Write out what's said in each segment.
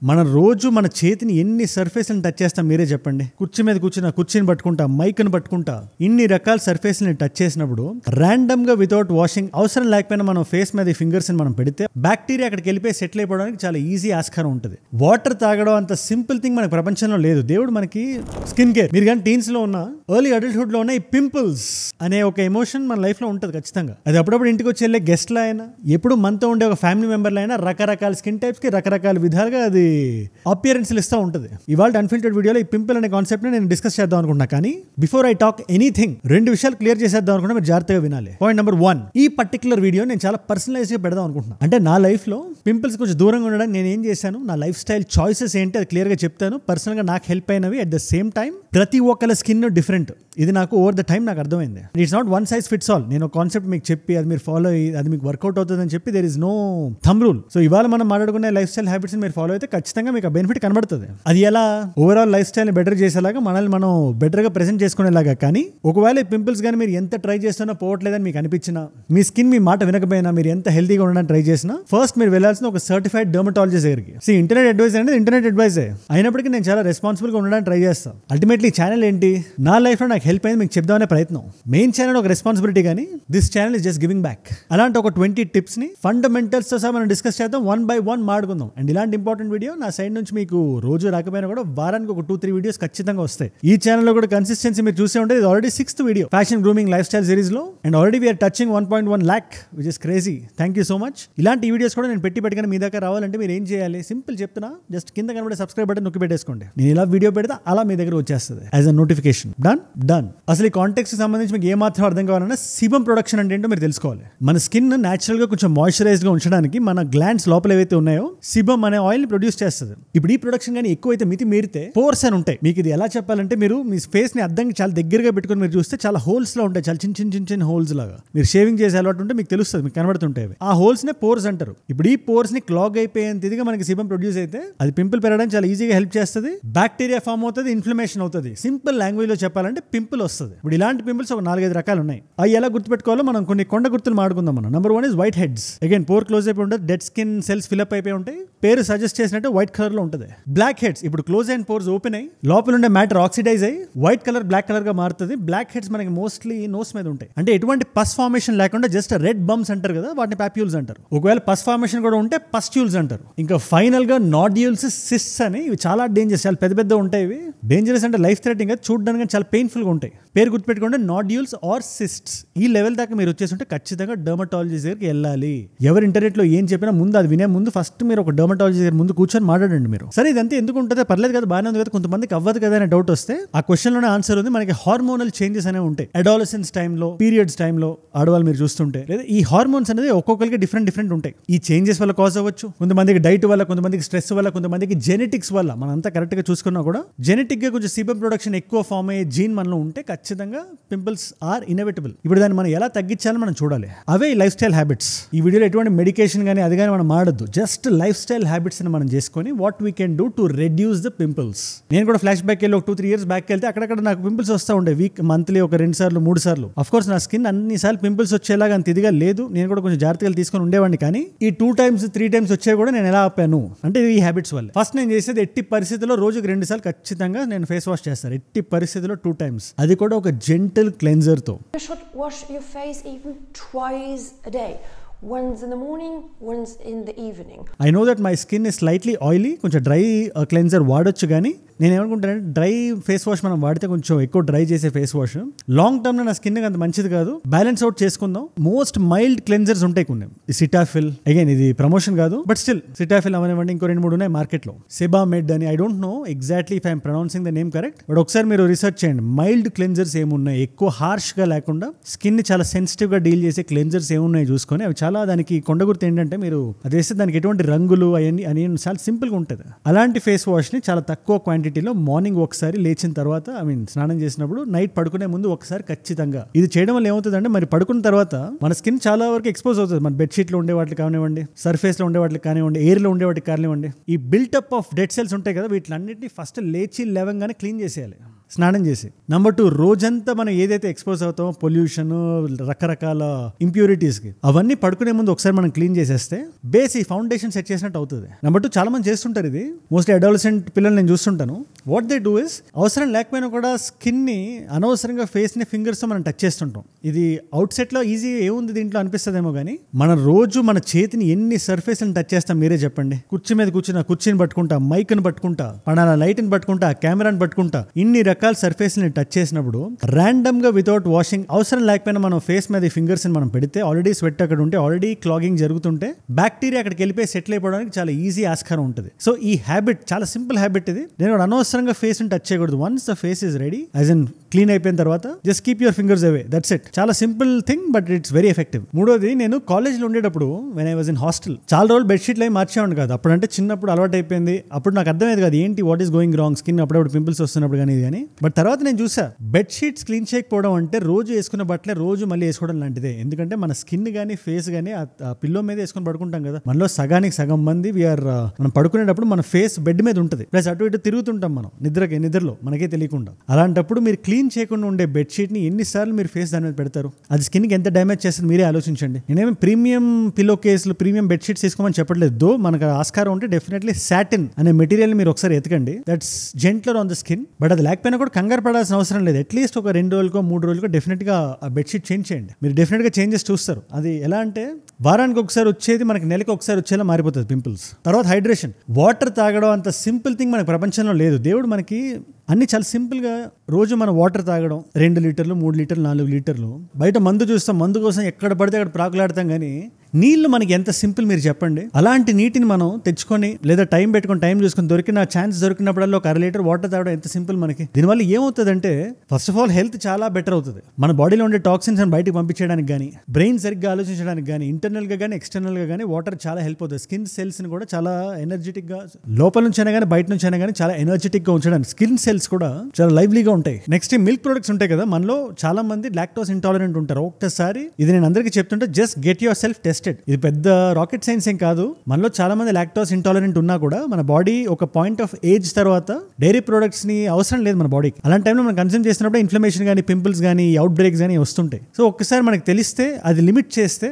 మన రోజు మన చేతిని ఎన్ని సర్ఫేస్లను టచ్ చేస్తాం మీరే చెప్పండి. కుర్చీ మీద కూర్చున్న కుర్చీని పట్టుకుంటా, మైక్ని పట్టుకుంటా, ఇన్ని రకాల సర్ఫేస్ని టచ్ చేసినప్పుడు ర్యాండమ్ గా వితౌట్ వాషింగ్ అవసరం లేకపోయినా మనం ఫేస్ మీద ఫింగర్స్ మనం పెడితే బ్యాక్టీరియా అక్కడికి వెళ్ళిపోయి సెటిల్ అయిపోవడానికి చాలా ఈజీ ఆస్కారం ఉంటుంది. వాటర్ తాగడం అంత సింపుల్ థింగ్ మనకి ప్రపంచంలో లేదు. దేవుడు మనకి స్కిన్ కేర్, మీరు కానీ టీన్స్ లో ఉన్న ఎర్లీ అడల్ట్హుడ్ లో ఉన్న ఈ పింపుల్స్ అనే ఒక ఎమోషన్ మన లైఫ్ లో ఉంటుంది ఖచ్చితంగా. అది అప్పుడప్పుడు ఇంటికి వచ్చి వెళ్ళే గెస్ట్లు అయినా ఎప్పుడు మనతో ఉండే ఒక ఫ్యామిలీ మెంబర్లు అయినా రకరకాల స్కిన్ టైప్స్ కి రకరకాల విధాలుగా అది అపియరెన్స్ ఇస్తూ ఉంటుంది. ఇవాళ అన్ఫిల్టర్డ్ వీడియోలో ఈ పింపుల్ అనే కాన్సెప్ట్ ని నేను డిస్కస్ చేద్దాం అనుకుంటున్నా. కానీ బిఫోర్ ఐ టాక్ ఎనీథింగ్ 2 విషయాలు క్లియర్ చేసేద్దాం అనుకుంటే మీరు జాగ్రత్తగా వినాలి. పాయింట్ నెంబర్ 1, ఈ పర్టికులర్ వీడియో నేను చాలా పర్సనలైజ్ గా పెడదాం అనుకుంటున్నా. అంటే నా లైఫ్ లో పింపుల్స్ కొంచెం దూరంగా ఉండడానికి నేను ఏం చేశాను, నా లైఫ్ స్టైల్ చాయిసెస్ ఏంటి అది క్లియర్ గా చెప్తాను. పర్సనల్ గా నాకు హెల్ప్ అయినవి. అట్ ద సేమ్ టైం ప్రతి ఒక్కల స్కిన్ డిఫరెంట్. ఇది నాకు ఓవర్ ద టైం నాకు అర్థమైంది. It's not one size fits all. నేను కాన్సెప్ట్ మీకు చెప్పి అది మీరు ఫాలో అయ్యి అది మీకు వర్కౌట్ అవుతుంది అని చెప్పి there is no thumb rule. So ఇవాళ మనం మాట్లాడుకునే లైఫ్ స్టైల్ హ్యాబిట్స్ మీరు ఫాలో అయితే ఖచ్చితంగా మీకు ఆ బెనిఫిట్ కనబడుతుంది. అది ఎలా ఓవరాల్ లైఫ్ స్టైల్ ని బెటర్ చేసేలాగా మనల్ని మనం బెటర్ గా ప్రెజెంట్ చేసుకునేలాగా. కానీ ఒకవేళ ఈ పింపుల్స్ కానీ మీరు ఎంత ట్రై చేస్తున్నా పోవట్లేదని మీకు అనిపించినా, మీ స్కిన్ మీ మాట వినకపోయినా, మీరు ఎంత హెల్తీగా ఉండడానికి ట్రై చేసినా ఫస్ట్ మీరు వెళ్ళాల్సిన ఒక సర్టిఫైడ్ డర్మటాలజిస్ట్ దగ్గరికి. ఇంటర్నెట్ అడ్వైస్ అనేది ఇంటర్నెట్ అడ్వైజే అయినప్పటికీ నేను చాలా రెస్పాన్సిబుల్ గా ఉండడానికి ట్రై చేస్తాను. అల్టిమేట్లీ ఛానల్ ఏంటి, నా లైఫ్ లో నాకు హెల్ప్ అయింది మీకు చెప్దామనే ప్రయత్నం. మెయిన్ ఛానల్ ఒక రెస్పాన్సిబిలిటీ, కానీ this channel is just giving back. అలాంటి ఒక 20 టిప్స్ ని ఫండమెంటల్స్ తో సహా మనం డిస్కస్ చేద్దాం, 1 by 1 మాడుకుందాం. అండ్ ఇలాంటి ఇంపార్టెంట్ వీడియో నా సైడ్ నుంచి మీకు రోజు రాకపోయినా కూడా వారానికి ఒక 2-3 వీడియోస్ ఖచ్చితంగా వస్తాయి. ఈ ఛానల్లో కూడా కన్సిస్టెన్సీ మీరు చూసే ఉంటే ఇది already 6th video fashion grooming lifestyle series లో. And already we're touching 1.1 lakh which is crazy. Thank you so much. ఇలాంటి వీడియోస్ కూడా నేను పెట్టుకుని మీ దాకా రావాలంటే మీరు ఏం చేయాలి, సింపుల్ చెప్తున్నా, జస్ట్ కింద కనబడే సబ్స్క్రైబ్ బటన్ నొక్కి పెట్టేసుకోండి. నేను ఇలా వీడియో పెడితే అలా మీ దగ్గర వచ్చేస్తుంది యాజ్ అ నోటిఫికేషన్. డన్. అసలు ఈ కాంటెక్స్ట్ సంబంధించి మీకు ఏమాత్రం అర్థం కావాలన్నా సిబమ్ ప్రొడక్షన్ అంటే ఏంటో మీరు తెలుసుకోవాలి. మన స్కిన్ న్యాచురల్ గా కొంచెం మాయిశ్చరైజ్డ్ గా ఉంచడానికి మన గ్లాండ్స్ లోపల ఏవైతే ఉన్నాయో సిబమ్ అనే ఆయిల్ ని ప్రొడ్యూస్ చేస్తుంది. ఇప్పుడు ఈ ప్రొడక్షన్ కానీ ఎక్కువైతే మితి మీరితే పోర్స్ అని ఉంటాయి. మీకు ఇది ఎలా చెప్పాలంటే మీరు మీ ఫేస్ ని అద్దంకి చాలా దగ్గరగా పెట్టుకుని మీరు చూస్తే చాలా హోల్స్ లో ఉంటాయి, చాలా చిన్న హోల్స్ లాగా. మీరు షేవింగ్ చేసే అలవాటు ఉంటే మీకు తెలుస్తుంది, మీకు కనబడుతుంటాయి. ఆ హోల్స్ నే పోర్స్ అంటారు. ఇప్పుడు ఈ పోర్స్ ని క్లాగ్ అయిపోయేంత ఇదిగా మనకి సిబమ్ ప్రొడ్యూస్ అయితే అది పింపుల్ పెరగడానికి చాలా ఈజీగా హెల్ప్ చేస్తుంది. బ్యాక్టీరియా ఫామ్ అవుతుంది, ఇన్ఫ్లమేషన్ అవుతుంది. సింపుల్ లాంగ్వేజ్ లో చెప్పాలంటే పింపుల్ వస్తుంది. ఇప్పుడు ఇలాంటి పింపుల్స్ ఒక 4-5 రకాలు ఉన్నాయి. అవి ఎలా గుర్తుపెట్టుకోవాలో మనం కొన్ని కొండ గుర్తులు మాడుకుందాం. మనం number 1 is white heads. Again pore close అయిపోయి ఉంటుంది, డెడ్ స్కిన్ సెల్స్ ఫిల్అప్ అయిపోయి ఉంటాయి. పేరు సజెస్ట్ చేసినట్టు వైట్ కలర్ లో ఉంటుంది. బ్లాక్ హెడ్స్, ఇప్పుడు క్లోజ్ అయిన పోర్స్ ఓపెన్ అయ్యి లోపల ఉండే మ్యాటర్ ఆక్సిడైజ్ అయ్యి వైట్ కలర్ బ్లాక్ కలర్ గా మారుతుంది. బ్లాక్ హెడ్స్ మనకి మోస్ట్లీ నోస్ మీద ఉంటాయి. అంటే ఎటువంటి పస్ ఫార్మేషన్ లేకుండా జస్ట్ రెడ్ బంప్స్ అంటారు కదా, వాటిని పాప్యూల్స్ అంటారు. ఒకవేళ పస్ ఫార్మేషన్ కూడా ఉంటే పస్ట్యూల్స్ అంటారు. ఇంకా ఫైనల్ గా నాడ్యూల్స్, సిస్ట్స్ అని ఇవి చాలా డేంజరస్, చాలా పెద్ద ఉంటాయి. ఇవి డేంజరస్ అంటే లైఫ్ థ్రెటనింగ్, చూడడానికి చాలా పెయిన్ఫుల్ గా ఉంటాయి. పేరు గుర్తుపెట్టుకోండి, నాడ్యూల్స్ ఆర్ సిస్ట్స్. ఈ లెవెల్ దాకా మీరు వచ్చేస్తుంటే ఖచ్చితంగా డర్మటాలజిస్ట్ దగ్గరికి వెళ్ళాలి. ఎవరు ఇంటర్నెట్ లో ఏం చెప్పినా ముందు అది వినే ముందు ఫస్ట్ మీరు ఒక డర్మటాలజిస్ట్ దగ్గర ముందు కూర్చొని మాట్లాడండి. మీరు సరే ఇదంతా ఎందుకు ఉంటుందో పర్లేదు కదా, బాగానే ఉంది కదా, కొంతమందికి అవ్వదు కదా అనే డౌట్ వస్తే ఆ క్వశ్చన్ లోనే ఆన్సర్ ఉంది. మనకి హార్మోనల్ చేంజెస్ అనేవి ఉంటాయి. అడాలసెన్స్ టైంలో, పీరియడ్స్ టైంలో ఆడవాళ్ళు మీరు చూస్తుంటే లేదా ఈ హార్మోన్స్ అనేది ఒక్కొక్కరికి డిఫరెంట్ ఉంటాయి. ఈ చేంజెస్ వల్ల కాజ్ అవ్వచ్చు. కొంతమందికి డైట్ వల్ల, కొంతమందికి స్ట్రెస్ వల్ల, కొంతమందికి జెనెటిక్స్ వల్ల. మనం అంతా కరెక్ట్ గా చూసుకున్నా కూడా జెనెటిక్ గా కొంచెం సిబమ్ ప్రొడక్షన్ ఎక్కువ ఫామ్ అయ్యే జీన్ మనలో ఉంటే ఖచ్చితంగా పింపుల్స్ ఆర్ ఇన్ఎవిటబుల్. ఇప్పుడు దాన్ని మనం ఎలా తగ్గించాలని మనం చూడాలి. అవే లైఫ్ స్టైల్ హ్యాబిట్స్. ఈ వీడియోలో ఎటువంటి మెడికేషన్ కానీ అది కానీ మనం మాడద్దు. జస్ట్ లైఫ్ స్టైల్ హ్యాబిట్స్ ని మనం చేసుకొని what we can do to reduce the pimples. నేను కూడా ఫ్లాష్ బ్యాక్ వెళ్ళి ఒక 2-3 years బ్యాక్ వెళ్తే అక్కడక్కడ నాకు పింపుల్స్ వస్తూ ఉండే. మంత్లీ ఒక 2 సార్లు 3 సార్లు. అఫ్ కోర్స్ నా స్కిన్ అన్నిసార్లు పింపుల్స్ వచ్చేలాగా అంత ఇదిగా లేదు. నేను కూడా కొంచెం జాగ్రత్తగా తీసుకొని ఉండేవాడిని. కానీ ఈ 2 times 3 times వచ్చే కూడా నేను ఎలా ఆపాను అంటే ఈ హ్యాబిట్స్ వల్ల. ఫస్ట్ నేను చేసేది ఎట్టి పరిస్థితుల్లో రోజుకి 2 సార్లు ఖచ్చితంగా నేను ఫేస్ వాష్ చేస్తాను. ఎట్టి పరిస్థితుల్లో 2 times. అది కూడా ఒక జెంటల్ క్లెన్జర్ తో. You should wash your face even twice a day. Once in the morning, once in the evening. I know that my skin is slightly oily. కొంచెం డ్రై క్లెన్జర్ వాడొచ్చు, కానీ నేను ఏమనుకుంటానంటే డ్రై ఫేస్ వాష్ మనం వాడితే కొంచెం ఎక్కువ dry చేసే face wash long term లో నా స్కిన్ అంత మంచిది కాదు. బ్యాలెన్స్ అవుట్ చేసుకుందాం. మోస్ట్ మైల్డ్ క్లెన్జర్స్ ఉంటాయి కొన్ని. సిటాఫిల్, అగైన్ ఇది ప్రమోషన్ కాదు, బట్ స్టిల్ సిటాఫిల్ అవనివ్వండి, ఇంకో 2-3 ఉన్నాయి మార్కెట్ లో. సెబామెడ్ అని, I don't know exactly if I'm pronouncing the name correct, but ఒకసారి మీరు రీసెర్చ్ చేయండి. మైల్డ్ క్లెన్జర్స్ ఏమున్నాయి, ఎక్కువ హార్ష్ గా లేకుండా స్కిన్ ని చాలా సెన్సిటివ్ గా డీల్ చేసే క్లెన్జర్స్ ఏమున్నాయి చూసుకొని అవి చాలా. దానికి కొండ గుర్తు ఏంటంటే మీరు అది వేస్తే దానికి ఎటువంటి రంగులు అని చాలా సింపుల్ గా ఉంటుంది. అలాంటి ఫేస్ వాష్ ని చాలా తక్కువ క్వాంటిటీలో మార్నింగ్ ఒకసారి లేచిన తర్వాత, స్నానం చేసినప్పుడు, నైట్ పడుకునే ముందు ఒకసారి ఖచ్చితంగా. ఇది చేయడం వల్ల ఏమవుతుందంటే మరి పడుకున్న తర్వాత మన స్కిన్ చాలా వరకు ఎక్స్పోజ్ అవుతుంది. మన బెడ్షీట్ లో ఉండే వాటికి కానివ్వండి, సర్ఫేస్ లో ఉండే వాటికి కానివ్వండి, ఎయిర్ లో ఉండే వాటికి కానివ్వండి. ఈ బిల్టప్ ఆఫ్ డెడ్ సెల్స్ ఉంటాయి కదా, వీటిలన్నింటినీ ఫస్ట్ లేచి లేవంగానే క్లీన్ చేసేయాలి. స్నానం చేసి. నెంబర్ 2, రోజంతా మనం ఏదైతే ఎక్స్పోజ్ అవుతామో పొల్యూషన్, రకరకాల ఇంప్యూరిటీస్కి, అవన్నీ పడుకునే ముందు ఒకసారి మనం క్లీన్ చేసేస్తే బేసిక్ ఫౌండేషన్ సెట్ చేసినట్టు అవుతుంది. నెంబర్ 2, చాలా మంది చేస్తుంటారు ఇది, మోస్ట్లీ అడాలసెంట్ పిల్లలు నేను చూస్తుంటాను. వాట్ దే డూ ఇస్, అవసరం లేకపోయినా కూడా స్కిన్ని అనవసరంగా ఫేస్ని ఫింగర్స్తో మనం టచ్ చేస్తుంటాం. ఇది అవుట్ సెట్లో ఈజీ ఏముంది దీంట్లో అనిపిస్తుందేమో కానీ, మన రోజు మన చేతిని ఎన్ని సర్ఫేస్ని టచ్ చేస్తాం మీరే చెప్పండి. కుర్చీ మీద కూర్చున్న కుర్చీని పట్టుకుంటా, మైక్ని పట్టుకుంటా, పడాల లైట్ని పట్టుకుంటా, కెమెరాని పట్టుకుంటా, ఇన్ని రకాల సర్ఫేస్ని టచ్ చేసినప్పుడు ర్యాండమ్ గా వితౌట్ వాషింగ్, అవసరం లేకపోయినా మనం ఫేస్ మీద ఈ ఫింగర్స్ మనం పెడితే ఆల్రెడీ స్వెట్ అక్కడ ఉంటే, ఆల్రెడీ క్లాగింగ్ జరుగుతుంటే బ్యాక్టీరియా అక్కడికి వెళ్ళిపోయి సెటిల్ అయిపోవడానికి చాలా ఈజీ ఆస్కారం ఉంటుంది. సో ఈ హ్యాబిట్ చాలా సింపుల్ హ్యాబిట్ ఇది. నేను అనవసరంగా ఫేస్ ని టచ్ చేయకూడదు. Once the face is ready, as in clean అయిపోయిన తర్వాత just keep your fingers away, that's it. చాలా simple thing but it's very effective. మూడోది, నేను కాలేజ్లో ఉండేటప్పుడు when I was in hostel చాలా రోజులు బెడ్షీట్లు అవి మార్చేవాడిని కాదు. అప్పుడంటే చిన్నప్పుడు అలవాటు అయిపోయింది. అప్పుడు నాకు అర్థమయ్యేది కాదు ఏంటి what is going wrong, skin అప్పుడప్పుడు పింపుల్స్ వస్తున్నప్పుడు కానీ ఇది కానీ. బట్ తర్వాత నేను చూసా బెడ్షీట్స్ క్లీన్ చేయకపోవడం అంటే రోజు వేసుకున్న బట్టలే రోజు మళ్ళీ వేసుకోవడం లాంటిదే. ఎందుకంటే మన స్కిన్ కానీ ఫేస్ కానీ ఆ పిల్లో మీద వేసుకొని పడుకుంటాం కదా, మనలో సగానికి సగం మంది మనం పడుకునేటప్పుడు మన ఫేస్ బెడ్ మీద ఉంటుంది, ప్లస్ అటు ఇటు తిరుగుతుంటాం మనం నిద్రలో మనకే తెలియకుండా. అలాంటప్పుడు మీరు క్లీన్ చేయకుండా ఉండే బెడ్షీట్ ని ఎన్నిసార్లు మీరు ఫేస్ దాని మీద పెడతారు, అది స్కిన్ కి ఎంత డ్యామేజ్ చేస్తుంది మీరే ఆలోచించండి. నేనేమి ప్రీమియం పిల్లో కేసులు, ప్రీమియం బెడ్షీట్స్ తీసుకోమని చెప్పట్లేదు. దో మనకు ఆస్కారం ఉంటే డెఫినెట్లీ సాటిన్ అనే మెటీరియల్ మీరు ఒకసారి ఎతకండి, that's gentler on the skin. But అది లేకపోయినా కూడా కంగారు పడాల్సిన అవసరం లేదు. అట్లీస్ట్ ఒక 2 రోజులకో 3 రోజులకో డెఫినెట్ గా ఆ బెడ్షీట్ చేంజ్ చేయండి. మీరు డెఫినెట్ గా చేంజెస్ చూస్తారు. అది ఎలా అంటే వారానికి ఒకసారి వచ్చేది మనకి నెలకి ఒకసారి వచ్చేలా మారిపోతుంది పింపుల్స్. తర్వాత హైడ్రేషన్, వాటర్ తాగడం అంత సింపుల్ థింగ్ మనకి ప్రపంచంలో లేదు. దేవుడు మనకి అన్ని చాలా సింపుల్గా, రోజు మనం వాటర్ తాగడం 2 లీటర్లు 3 లీటర్లు 4 లీటర్లు. బయట మందు చూస్తాం, మందు కోసం ఎక్కడ పడితే అక్కడ ప్రాకులాడతాం, కానీ నీళ్లు మనకి ఎంత సింపుల్ మీరు చెప్పండి. అలాంటి నీటిని మనం తెచ్చుకొని లేదా టైం పెట్టుకొని టైం చూసుకొని దొరికిన ఛాన్స్ దొరికినప్పుడల్లా ఒక 1/2 లీటర్ వాటర్ తాగడం ఎంత సింపుల్ మనకి. దీనివల్ల ఏమవుతుందంటే ఫస్ట్ ఆఫ్ ఆల్ హెల్త్ చాలా బెటర్ అవుతుంది. మన బాడీలో ఉండే టాక్సిన్స్ బయటకు పంపించడానికి కానీ, బ్రెయిన్ సరిగ్గా ఆలోచించడానికి కానీ, ఇంటర్నల్ గా కానీ ఎక్స్టర్నల్ గా కానీ వాటర్ చాలా హెల్ప్ అవుతుంది. స్కిన్ సెల్స్ ని కూడా చాలా ఎనర్జెటిక్ గా, లోపల నుంచి అయినా కానీ బయట నుంచి అయినా కానీ చాలా ఎనర్జెటిక్ గా ఉంచడానికి స్కిన్ సెల్స్ కూడా చాలా లైవ్లీగా ఉంటాయి. నెక్స్ట్ మిల్క్ ప్రొడక్ట్స్ ఉంటాయి కదా, మనలో చాలా మంది లాక్టోస్ ఇంటాలరెంట్ ఉంటారు. ఒక్కసారి ఇది నేను అందరికీ చెప్తుంటే just get your self tested. ఇది పెద్ద రాకెట్ సైన్స్ ఏం కాదు. మనలో చాలా మంది లాక్టోస్ ఇంటాలరెంట్ ఉన్నా కూడా మన బాడీ ఒక పాయింట్ ఆఫ్ ఏజ్ తర్వాత డైరీ ప్రొడక్ట్స్ ని అవసరం లేదు మన బాడీకి. అలాంటి టైంలో మనం కన్స్యూమ్ చేసినప్పుడు ఇన్ఫ్లమేషన్ కానీ, పింపుల్స్ కానీ, అవుట్ బ్రేక్స్ కానీ వస్తుంటాయి. సో ఒక్కసారి మనకి తెలిస్తే అది లిమిట్ చేస్తే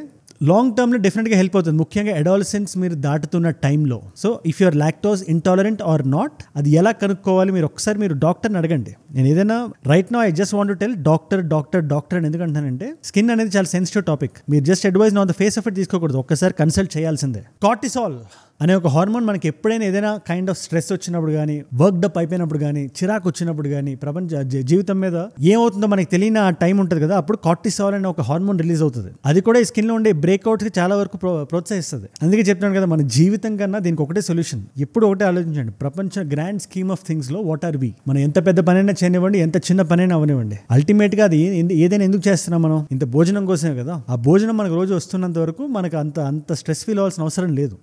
లాంగ్ టర్మ్లో డెఫినెట్గా హెల్ప్ అవుతుంది, ముఖ్యంగా అడాలసెన్స్ మీరు దాటుతున్న టైంలో. So if you are lactose intolerant or not, అది ఎలా కనుక్కోవాలి మీరు ఒకసారి మీరు డాక్టర్ని అడగండి. నేను ఏదైనా right now I just want to tell doctor అని ఎందుకంటానంటే స్కిన్ అనేది చాలా సెన్సిటివ్ టాపిక్. మీరు just advise on the face of it తీసుకోకూడదు, ఒక్కసారి కన్సల్ట్ చేయాల్సిందే. కార్టిసాల్ అనే ఒక హార్మోన్ మనకి ఎప్పుడైనా ఏదైనా కైండ్ ఆఫ్ స్ట్రెస్ వచ్చినప్పుడు కానీ, వర్క్ డప్ అయిపోయినప్పుడు కానీ, చిరాకు వచ్చినప్పుడు కానీ, ప్రపంచ జీవితం మీద ఏమవుతుందో మనకి తెలియని ఆ టైం ఉంటుంది కదా, అప్పుడు కార్టిసాల్ అనే ఒక హార్మోన్ రిలీజ్ అవుతుంది. అది కూడా ఈ స్కిన్ లో ఉండే బ్రేక్అవుట్ కి చాలా వరకు ప్రోత్సహిస్తుంది. అందుకే చెప్తున్నాను కదా, మన జీవితం కన్నా దీనికి ఒకటే సొల్యూషన్. ఎప్పుడు ఒకటే ఆలోచించండి, ప్రపంచ గ్రాండ్ స్కీమ్ ఆఫ్ థింగ్స్ లో వాట్ ఆర్ వి. మనం ఎంత పెద్ద పనైనా చేయనివ్వండి, ఎంత చిన్న పనైనా అవనివ్వండి, అల్టిమేట్ గా అది ఏదైనా ఎందుకు చేస్తున్నాం మనం, ఇంత భోజనం కోసమే కదా. ఆ భోజనం మనకు రోజు వస్తున్నంత వరకు మనకు అంత స్ట్రెస్ ఫీల్ అవ్వాల్సిన అవసరం లేదు.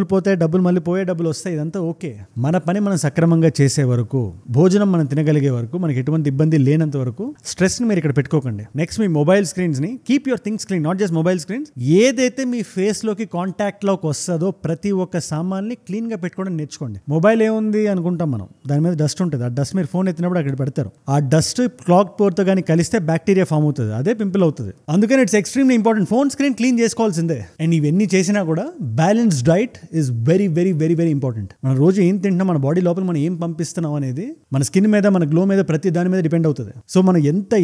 డబ్బులు మళ్ళీ పోయే డబ్బులు వస్తాయి, ఇదంతా ఓకే. మన పని మనం సక్రమంగా చేసే వరకు, భోజనం మనం తినగలిగే వరకు, మనకి ఎటువంటి ఇబ్బంది లేనంత వరకు స్ట్రెస్ ని మీరు ఇక్కడ పెట్టుకోకండి. నెక్స్ట్ మీ మొబైల్ స్క్రీన్స్ ని keep your things clean, not just mobile screens. ఏదైతే మీ ఫేస్ లోకి కాంటాక్ట్ లోకి వస్తుందో ప్రతి ఒక్క సామాన్ని క్లీన్ గా పెట్టుకోవడం నేర్చుకోండి. మొబైల్ ఏముంది అనుకుంటాం మనం, దాని మీద డస్ట్ ఉంటుంది. ఆ డస్ట్ మీరు ఫోన్ ఎత్తినప్పుడు అక్కడ పెడతారు. ఆ డస్ట్ క్లాక్ పోర్తో కానీ కలిస్తే బ్యాక్టీరియా ఫామ్ అవుతుంది, అదే పింపుల్ అవుతుంది. అందుకని it's extremely important. Phone screen clean చేసుకోవాల్సిందే. అండ్ ఇవన్నీ చేసినా కూడా balanced diet is very very very very important. మనం రోజు ఏం తింటున్నాం, మన బాడీ లోపల మనం ఏం పంపిస్తున్నాం అనేది మన స్కిన్ మీద, మన గ్లో మీద, ప్రతి దాని మీద డిపెండ్ అవుతుంది. సో మనం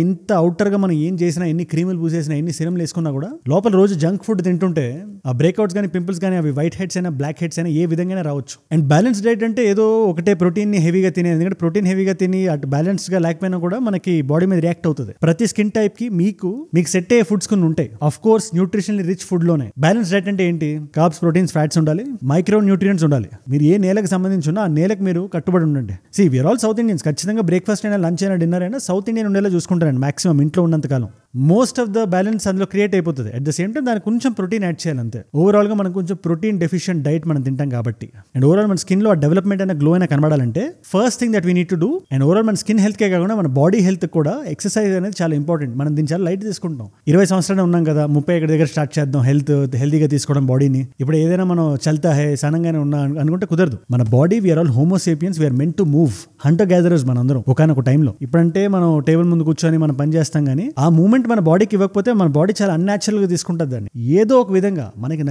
ఇంత అవుటర్ గా మనం ఏం చేసినా, ఎన్ని క్రీములు పూసేసినా, ఎన్ని సిరమ్లు వేసుకున్నా కూడా లోపల రోజు జంక్ ఫుడ్ తింటుంటే ఆ బ్రేక్అవుట్స్ కానీ, పింపుల్స్ కానీ, అవి వైట్ హెడ్స్ అయినా బ్లాక్ హెడ్స్ అయినా ఏ విధంగా రావచ్చు. అండ్ బ్యాలెన్స్ డైట్ అంటే ఏదో ఒకటే ప్రోటీన్ ని హెవీగా తినే, ఎందుకంటే ప్రోటీన్ హెవీగా తిని అటు బ్యాలెన్స్ గా లేకపోయినా కూడా మనకి బాడీ మీద రియాక్ట్ అవుతుంది. ప్రతి స్కిన్ టైప్ కి మీకు సెట్ అయ్యే ఫుడ్స్ కొన్ని ఉంటాయి. Of course nutritionally rich food లోనే బ్యాలెన్స్ డైట్ అంటే ఏంటి, కార్బ్స్, ప్రోటీన్స్, ఫ్యాట్స్ ఉండాలి, మైక్రో న్యూట్రియంట్స్ ఉండాలి. మీరు ఏ నేలకు సంబంధించి ఉన్నా ఆ నేలకు మీరు కట్టుబడి ఉండండి. We are all south Indians. ఖచ్చితంగా బ్రేక్ఫాస్ట్ అయినా, లంచ్ అయినా, డిన్నర్ అయినా సౌత్ ఇండియన్ ఉండేలా చూసుకుంటారండి మాక్సిమం ఇంట్లో ఉన్నంతకాలం. మోస్ట్ ఆఫ్ ద బ్యాలెన్స్ అందులో క్రియేట్ అయిపోతుంది. అట్ ద సేమ్ టైం దానికి కొంచెం ప్రోటీన్ యాడ్ చేయాలి అంతే. ఓవరాల్ గా మనం కొంచెం ప్రోటీన్ డెఫిషియెంట్ డైట్ మనం తింటాం కాబట్టి, అండ్ ఓవరాల్ మన స్కిన్ లో ఆ డెవలప్మెంట్ అయినా గ్లో అయినా కనబడాలంటే first thing that we need to do, and overall మన స్కిన్ హెల్త్ కే కాకుండా మన బాడీ హెల్త్ కూడా ఎక్సర్సైజ్ అనేది చాలా ఇంపార్టెంట్. మనం దీన్ని చాలా లైట్ తీసుకుంటాం. 20 సంవత్సరాలు ఉన్నాం కదా, 30 దగ్గర స్టార్ట్ చేద్దాం హెల్తీగా తీసుకోవడం బాడీని. ఇప్పుడు ఏదైనా మనం చల్తా హే సనంగానే ఉన్నా అనుకుంటే కుదరదు. మన body we are all homo sapiens, we are meant to move. Hunter gatherers మన అందరం ఒకనొక టైంలో. ఇప్పుడంటే మనం టేబుల్ ముందు కూర్చొని మనం పని చేస్తాం, కానీ ఆ మూమెంట్ మన బాడీకి ఇవ్వకపోతే మన బాడీ చాలా అన్యాచురల్ గా తీసుకుంటుంది దాన్ని. ఏదో ఒక విధంగా మీకు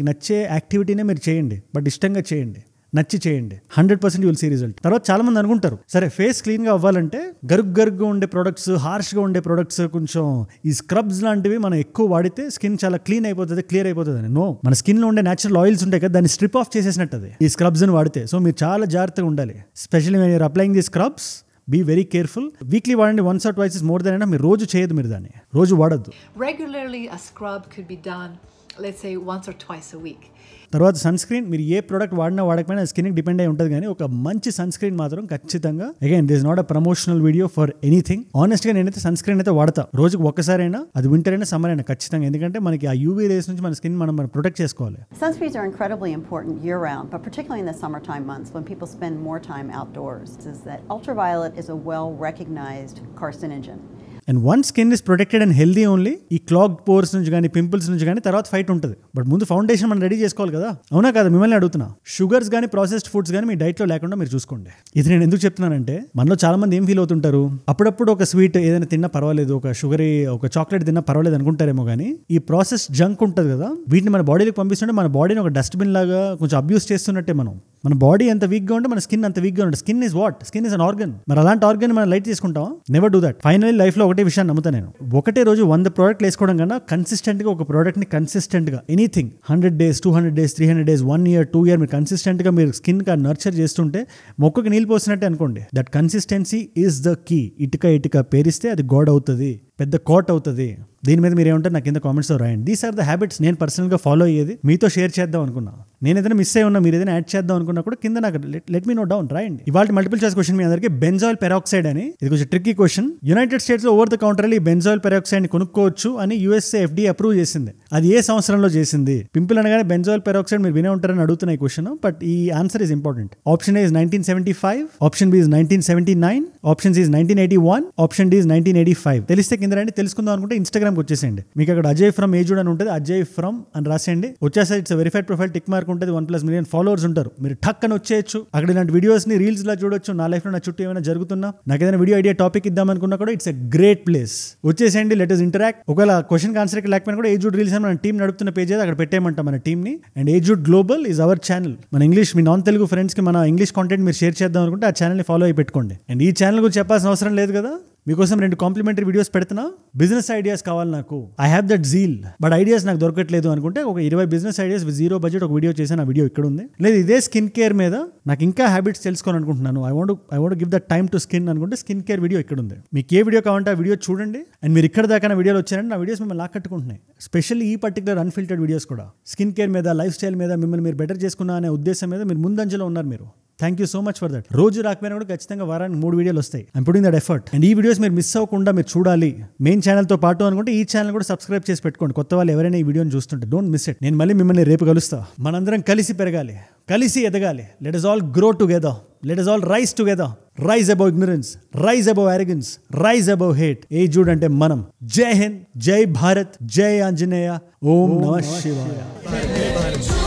నచ్చే యాక్టివిటీనే మీరు చేయండి, బట్ ఇష్టంగా చేయండి, నచ్చి చేయండి. 100% యుల్ సీ రిజల్ట్. తర్వాత చాలా మంది అనుకుంటారు, సరే ఫేస్ క్లీన్ గా అవ్వాలంటే గరుగ్గా ఉండే ప్రొడక్ట్స్, హార్ష్ గా ఉండే ప్రొడక్ట్స్, కొంచెం ఈ స్క్రబ్స్ లాంటివి మనం ఎక్కువ వాడితే స్కిన్ చాలా క్లీన్ అయిపోతుంది, క్లియర్ అయిపోతుంది అని. నో, మన స్కిన్ లో ఉండే నేచురల్ ఆయిల్స్ ఉంటాయి కదా, దాన్ని స్ట్రిప్ ఆఫ్ చేసేసినట్టు అది ఈ స్క్రబ్స్ ని వాడితే. సో మీరు చాలా జాగ్రత్తగా ఉండాలి. Specially when you're applying these scrubs, be very careful. Weekly వాడండి, once or twice is more than enough. మీరు రోజు చేయదు, మీరు దాన్ని రోజు వాడద్దు. Regularly a scrub could be done, let's say once or twice a week. తర్వాత సన్ స్క్రీన్, మీరు ఏ product వాడినా వాడకపోయినా స్కిన్కి డిపెండ్ అయి ఉంటుంది, కానీ ఒక మంచి సన్ స్క్రీన్ మాత్రం ఖచ్చితంగా, again this not a promotional video for anything. Honest గా నేనైతే సన్ స్క్రీన్ అయితే వాడతా, రోజుకి ఒక్కసారైనా, అది వింటర్ అయినా సమ్మర్ అయినా ఖచ్చితంగా. ఎందుకంటే మనకి ఆ యూవీ రేస్ నుంచి మన స్కిన్ మనం ప్రొటెక్ట్ చేసుకోవాలి. Sunscreens are incredibly important year round, but particularly in the summertime months when people spend more time outdoors, is that ultraviolet is a well recognized carcinogen. And one skin is protected and healthy only, ఈ clog pores నుంచి కానీ pimples నుంచి కానీ తర్వాత fight ఉంటుంది. But ముందు foundation మనం ready చేసుకోవాలి కదా, అవునా కదా? మిమ్మల్ని అడుగుతున్నా, షుగర్స్ కానీ ప్రాసెస్డ్ ఫుడ్స్ కానీ మీ డైట్లో లేకుండా మీరు చూసుకోండి. ఇది నేను ఎందుకు చెప్తున్నానంటే, మనలో చాలా మంది ఏం ఫీల్ అవుతుంటారు, అప్పుడప్పుడు ఒక స్వీట్ ఏదైనా తిన్నా పర్వాలేదు, ఒక షుగరీ ఒక చాక్లెట్ తిన్నా పర్వాలేదు అనుకుంటారేమో, కానీ ఈ ప్రాసెస్ జంక్ ఉంటుంది కదా, వీటిని మన బాడీకి పంపిస్తుంటే మన బాడీని ఒక డస్ట్బిన్ లాగా కొంచెం అబ్యూస్ చేస్తున్నట్టే. మన బాడీ ఎంత వీక్గా ఉంటే మన స్కిన్ అంత వీక్గా ఉంటుంది. Skin is what? Skin is an organ. మరి అలాంటి ఆర్గన్ మనం లైట్ తీసుకుంటాం? Never do that. ఫైనల్లీ లైఫ్లో ఒకటే విషయాన్ని నమ్ముతా నేను, ఒకటే రోజు 100 ప్రోడక్ట్లు వేసుకోవడం కన్నా కన్సిస్టెంట్గా ఒక ప్రోడక్ట్ని కన్సిస్టెంట్గా anything 100 days, 200 days, 300 days, 1 year, 2 year మీరు కన్సిస్టెంట్గా మీరు స్కిన్గా నర్చర్ చేస్తుంటే మొక్కకి నీళ్ళు పోసినట్టే అనుకోండి. That consistency is the key. ఇటుక పేరిస్తే అది గోడ అవుతుంది, పెద్ద కోట్ అవుతుంది. దీని మీద మీరు ఏమంటారు నాకు కింద కామెంట్స్లో రాయండి. దీస్ ఆర్ ద హ్యాబిట్స్ నేను పర్సనల్గా ఫాలో అయ్యేది, మీతో షేర్ చేద్దాం అనుకున్నా. నేను ఏదైనా మిస్ అయ్యి ఉన్నా, మీరు ఏదైనా యాడ్ చేద్దాం అనుకున్నా కూడా కింద నాకు లెట్ మీ నో డౌన్, రాయండి. ఇవాళ మల్టిపుల్ చాయిస్ క్వశ్చన్ మీ అందరికీ, బెంజాయిల్ పెరాక్సైడ్ అని. ఇది కొంచెం ట్రిక్కీ క్వశ్చన్. యునైటెడ్ స్టేట్స్ లో ఓవర్ ద కౌంటర్ ఈ బెంజాయిల్ పెరాక్సైడ్ ని కొనుక్కోవచ్చు అని USA FDA అప్రూవ్ చేసింది. అది ఏ సంవత్సరంలో చేసింది? పింపుల్ అనగానే బెంజాయిల్ పెరాక్సైడ్ మీరు వినే ఉంటారని అడుగుతున్న ఈ క్వశ్చన్, బట్ ఈ answer is important. Option A is 1975, option B is 1979, option C is 1981, option D is 1985. తెలిస్తే కింద రండి, తెలుసుకుందాం అనుకుంటే ఇన్స్టాగ్రామ్కి వచ్చేసేయండి. మీకు అక్కడ అజయ్ ఫ్రమ్ ఏజుడ్ అని ఉంటుంది, అజయ్ ఫ్రమ్ అని రాసేయండి. వచ్చేసే it's verified profile, tick mark ఉంటుంది, 1+ million ఫాలోవర్స్ ఉంటారు. మీరు టక్ అని వచ్చేయచ్చు. అక్కడ ఇలాంటి వీడియోస్ ని రీల్స్ లా చూడొచ్చు. నా లైఫ్ లో నా చుట్టూ ఏమైనా జరుగుతున్నా, నాకు ఏదైనా వీడియో ఐడియా టాపిక్ ఇద్దాం అనుకున్నా కూడా ఇట్స్ ఎ గ్రేట్ ప్లేస్. వచ్చేసేయండి, లెట్ us ఇంటరాక్ట్. ఒకవేళ క్వశ్చన్ ఆన్సర్ లేకపోయినా కూడా ఏజుడ్ రీల్స్ అని మన టీం నడుపుతున్న పేజ్ అక్కడ పెట్టేయమంటాం మన టీమ్ ని. అండ్ ఏజుడ్ గ్లోబల్ ఈజ్ అవర్ ఛానల్. మన ఇంగ్లీష్, మీ నాన్ తెలుగు ఫ్రెండ్స్ కి మన ఇంగ్లీష్ కాంటెంట్ మీరు షేర్ చేద్దాం అనుకుంటే ఆ ఛానల్ ని ఫాలో అయి పెట్టుకోండి. అండ్ ఈ ఛానల్ గురించి చెప్పాల్సిన అవసరం లేదు కదా, మీకోసం 2 కాంప్లిమెంటరీ వీడియోస్ పెడుతున్నా. బిజినెస్ ఐడియాస్ కావాలి నాకు, I have that zeal, but ideas నాకు దొరకట్లేదు అనుకుంటే ఒక 20 బిజినెస్ ఐడియాస్ విత్ 0 బడ్జెట్ ఒక వీడియో చేశాను. ఆ వీడియో ఇక్కడ ఉంది. లేదు ఇదే స్కిన్ కేర్ మీద నాకు ఇంకా హ్యాబిట్స్ తెలుసుకోవాలనుకుంటున్నాను, I want give the time to skin అనుకుంటే స్కిన్ కేర్ వీడియో ఇక్కడ ఉంది. మీకు ఏ వీడియో కావాలంటే ఆ వీడియో చూడండి. అండ్ మీరు ఇక్కడ దాకా వీడియోలు వచ్చారంటే నా వీడియోస్ మిమ్మల్ని లాక్కట్టుకుంటున్నాయి. స్పెషల్లీ ఈ పర్టికులర్ అన్ఫిల్టర్డ్ వీడియోస్ కూడా స్కిన్ కేర్ మీద, లైఫ్ స్టైల్ మీద, మిమ్మల్ని మీరు బెటర్ చేసుకున్నా అనే ఉద్దేశం మీద మీరు ముందంజలో ఉన్నారు. మీరు thank you so much for that. రోజు రాకపోయినా కూడా ఖచ్చితంగా వారానికి 3 వీడియోలు వస్తాయి. I'm putting that effort. And ఈ వీడియోస్ మీరు మిస్ అవ్వకుండా మీరు చూడాలి మెయిన్ ఛానల్తో పాటు అనుకుంటే ఈ ఛానల్ కూడా సబ్స్క్రైబ్ చేసి పెట్టుకోండి. కొత్త వాళ్ళు ఎవరైనా ఈ వీడియోని చూస్తుంటే డోంట్ మిస్ ఇట్. నేను మళ్ళీ మిమ్మల్ని రేపు కలుస్తా. మనందరం కలిసి పెరగాలి, కలిసి ఎదగాలి. Let us all grow together. Let us all rise together. Rise above ignorance, rise above arrogance, rise above hate. ఏజుడ్ అంటే మనం. జై హింద్, జై భారత్, జై ఆంజనేయ, ఓం నమః శివాయ.